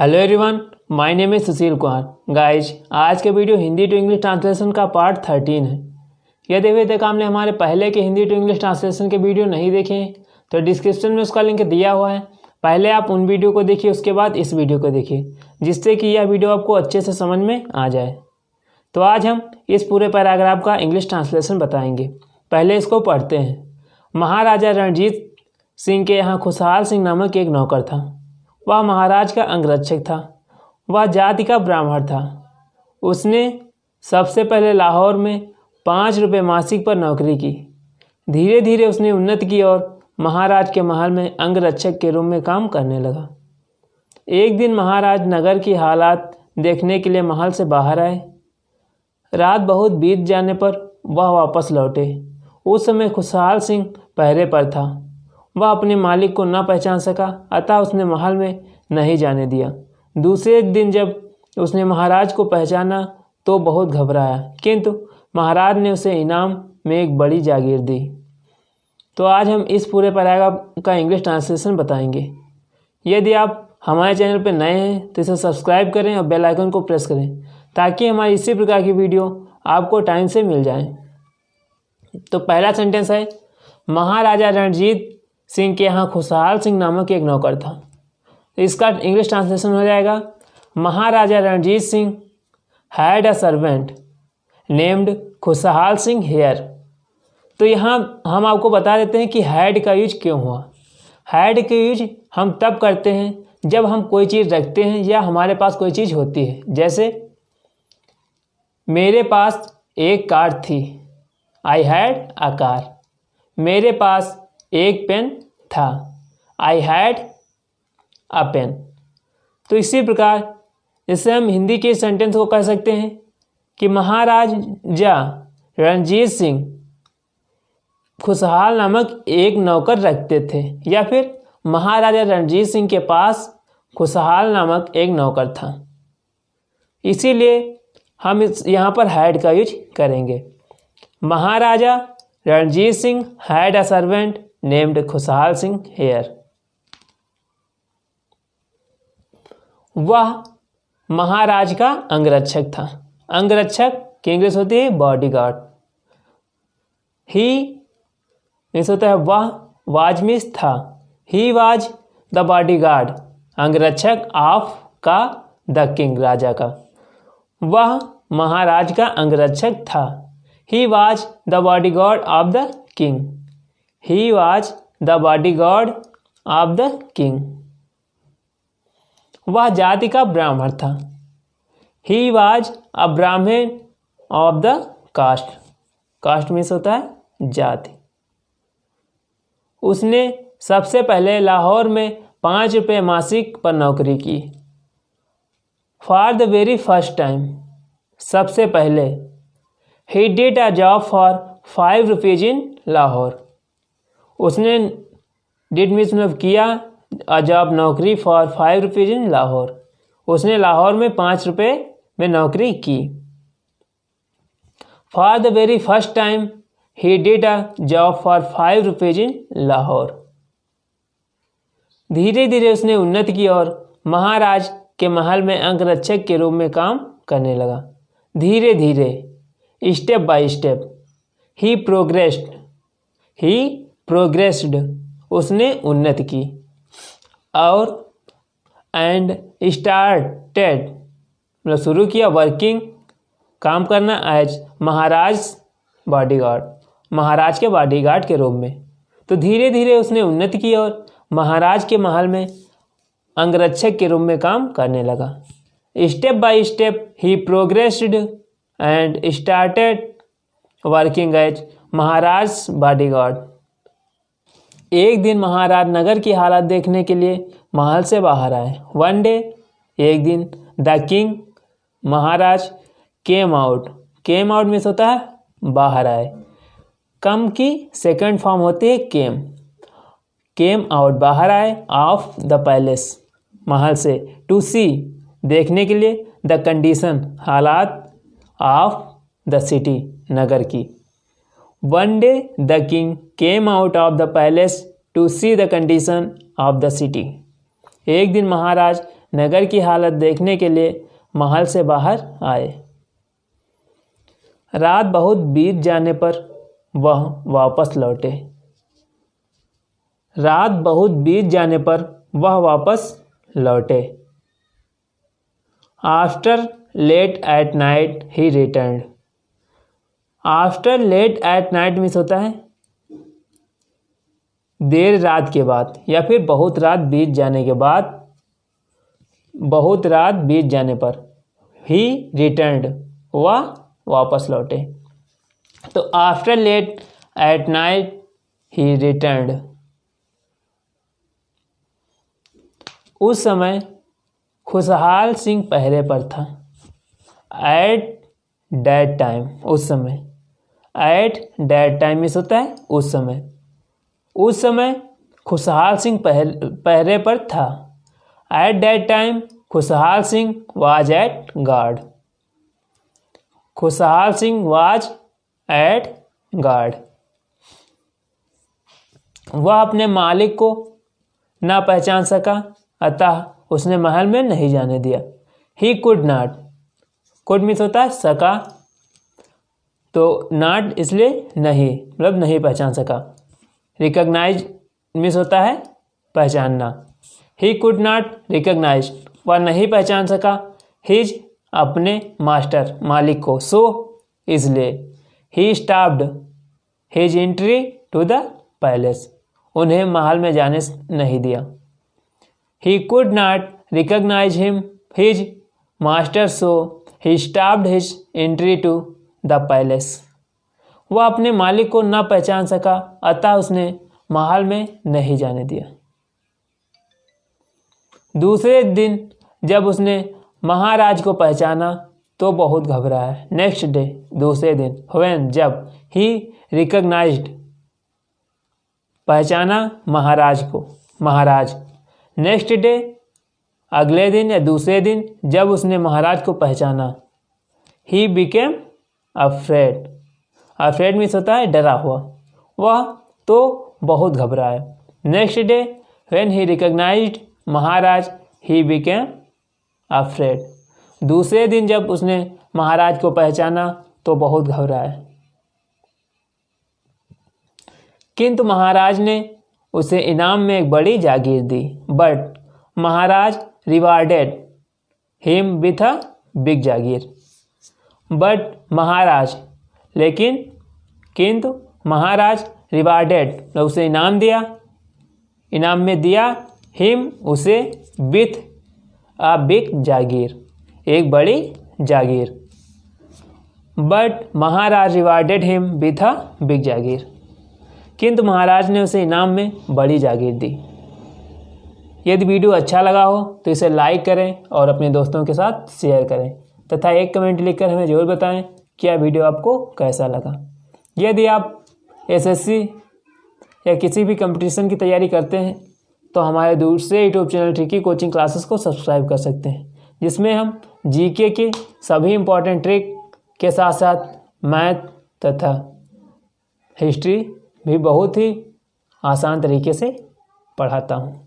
Hello everyone, my name is Sushil Kumar. Guys, आज के video Hindi to English translation का part 13 है। यदि अभी तक आपने हमारे पहले के हिंदी टू इंग्लिश ट्रांसलेशन के वीडियो नहीं देखे हैं तो डिस्क्रिप्शन में उसका लिंक दिया हुआ है। पहले आप उन वीडियो को देखिए, उसके बाद इस वीडियो को देखिए, जिससे कि यह वीडियो आपको अच्छे से समझ में आ जाए। तो आज हम इस पूरे पैराग्राफ का इंग्लिश ट्रांसलेशन बताएंगे। पहले इसको पढ़ते हैं। महाराजा रणजीत सिंह के यहाँ खुशहाल सिंह नामक एक नौकर था। वह महाराज का अंगरक्षक था। वह जाति का ब्राह्मण था। उसने सबसे पहले लाहौर में 5 रुपये मासिक पर नौकरी की। धीरे धीरे उसने उन्नति की और महाराज के महल में अंगरक्षक के रूप में काम करने लगा। एक दिन महाराज नगर की हालात देखने के लिए महल से बाहर आए। रात बहुत बीत जाने पर वह वापस लौटे। उस समय खुशहाल सिंह पहरे पर था। वह अपने मालिक को न पहचान सका, अतः उसने महल में नहीं जाने दिया। दूसरे दिन जब उसने महाराज को पहचाना तो बहुत घबराया, किंतु महाराज ने उसे इनाम में एक बड़ी जागीर दी। तो आज हम इस पूरे पैराग्राफ का इंग्लिश ट्रांसलेशन बताएंगे। यदि आप हमारे चैनल पर नए हैं तो इसे सब्सक्राइब करें और बेल आइकन को प्रेस करें, ताकि हमारी इसी प्रकार की वीडियो आपको टाइम से मिल जाए। तो पहला सेंटेंस है, महाराजा रणजीत सिंह के यहाँ खुशहाल सिंह नामक एक नौकर था। इसका इंग्लिश ट्रांसलेशन हो जाएगा, Maharaja Ranjit Singh had a servant named Khushal Singh hair. तो यहाँ हम आपको बता देते हैं कि हैड का यूज क्यों हुआ। हैड का यूज हम तब करते हैं जब हम कोई चीज़ रखते हैं या हमारे पास कोई चीज़ होती है। जैसे मेरे पास एक कार थी, आई हैड अ कार। मेरे पास एक पेन था, आई हैड अ पेन। तो इसी प्रकार इससे हम हिंदी के सेंटेंस को कह सकते हैं कि महाराजा रणजीत सिंह खुशहाल नामक एक नौकर रखते थे, या फिर महाराजा रणजीत सिंह के पास खुशहाल नामक एक नौकर था। इसीलिए हम यहाँ पर हैड का यूज करेंगे। Maharaja Ranjit Singh had a servant named Khushal Singh hair. वह महाराज का अंगरक्षक था। अंगरक्षक की इंग्लिश होती है बॉडीगार्ड। ही मीन्स होता है वह, वाज मीन्स था। ही वाज द बॉडीगार्ड, अंगरक्षक ऑफ का द किंग, राजा का। वह महाराज का अंगरक्षक था। He was the bodyguard of the king. He was the bodyguard of the king. वह जाति का ब्राह्मण था। He was a Brahmin of the caste. Caste means होता है जाति। उसने सबसे पहले लाहौर में 5 रुपये मासिक पर नौकरी की। For the very first time, सबसे पहले। He did a job for 5 rupees in Lahore. उसने डिड मीन्स मतलब किया, अ जॉब नौकरी, फॉर 5 रुपीज इन लाहौर। उसने लाहौर में 5 रुपये में नौकरी की। For the very first time he did a job for 5 rupees in Lahore. धीरे धीरे उसने उन्नति की और महाराज के महल में अंगरक्षक के रूप में काम करने लगा। धीरे धीरे, step by step. He progressed, उसने उन्नति की। और एंड स्टार्टेड मतलब शुरू किया, वर्किंग काम करना, एज महाराज बॉडीगार्ड, महाराज के बॉडीगार्ड के रूप में। तो धीरे धीरे उसने उन्नति की और महाराज के महल में अंगरक्षक के रूप में काम करने लगा। Step by step he progressed and started working as Maharaj bodyguard. एक दिन महाराज नगर की हालत देखने के लिए महल से बाहर आए। वन डे, एक दिन, the king, Maharaj, came out means होता है बाहर आए। कम की सेकंड फॉर्म होती है केम आउट, बाहर आए, ऑफ द पैलेस, महल से, टू सी, देखने के लिए, द कंडीशन, हालात, ऑफ द सिटी, नगर की। One day the king came out of the palace to see the condition of the city. एक दिन महाराज नगर की हालत देखने के लिए महल से बाहर आए। रात बहुत बीत जाने पर वह वापस लौटे। रात बहुत बीत जाने पर वह वापस लौटे। After late at night he returned. After late at night means होता है देर रात के बाद, या फिर बहुत रात बीत जाने के बाद, बहुत रात बीत जाने पर। ही रिटर्न्ड वह वापस लौटे। तो after late at night he returned. उस समय खुशहाल सिंह पहरे पर था। एट दैट टाइम, उस समय। एट दैट टाइम मीन्स होता है उस समय। उस समय खुशहाल सिंह पहरे पर था। एट दैट टाइम खुशहाल सिंह वाज एट गार्ड। खुशहाल सिंह वाज एट गार्ड। वह अपने मालिक को ना पहचान सका, अतः उसने महल में नहीं जाने दिया। He could not, could means होता है सका, तो नॉट इसलिए नहीं, मतलब नहीं पहचान सका। रिकॉग्नाइज मीन्स होता है पहचानना। ही कुड नॉट रिकॉग्नाइज, वह नहीं पहचान सका। हिज अपने मास्टर मालिक को, सो इसलिए। He stopped his entry to the palace, उन्हें महल में जाने नहीं दिया। He could not recognise him his master, so he stopped his entry to the palace. वह अपने मालिक को न पहचान सका, अतः उसने महल में नहीं जाने दिया। दूसरे दिन जब उसने महाराज को पहचाना तो बहुत घबराया। नेक्स्ट डे, दूसरे दिन। व्हेन, जब। ही रिकॉग्नाइज्ड, पहचाना महाराज को, महाराज। नेक्स्ट डे, अगले दिन या दूसरे दिन जब उसने महाराज को पहचाना। He became afraid. Afraid means होता है डरा हुआ। वह तो बहुत घबराया। Next day, when he recognised Maharaj, he became afraid. दूसरे दिन जब उसने महाराज को पहचाना तो बहुत घबराया। किंतु महाराज ने उसे इनाम में एक बड़ी जागीर दी। But Maharaj rewarded him with a big jagir. But Maharaj, लेकिन, किंतु महाराज रिवार्डेड, उसे इनाम दिया, इनाम में दिया, हिम उसे, विथ अ बिग जागीर, एक बड़ी जागीर। But Maharaj rewarded him with a big jagir, किंतु महाराज ने उसे इनाम में बड़ी जागीर दी। यदि वीडियो अच्छा लगा हो तो इसे लाइक करें और अपने दोस्तों के साथ शेयर करें तथा एक कमेंट लिखकर हमें ज़रूर बताएं कि यह वीडियो आपको कैसा लगा। यदि आप एसएससी या किसी भी कंपटीशन की तैयारी करते हैं तो हमारे दूसरे YouTube channel tricky coaching classes को सब्सक्राइब कर सकते हैं, जिसमें हम जीके के सभी इम्पॉर्टेंट ट्रिक के साथ साथ मैथ तथा हिस्ट्री भी बहुत ही आसान तरीके से पढ़ाता हूँ।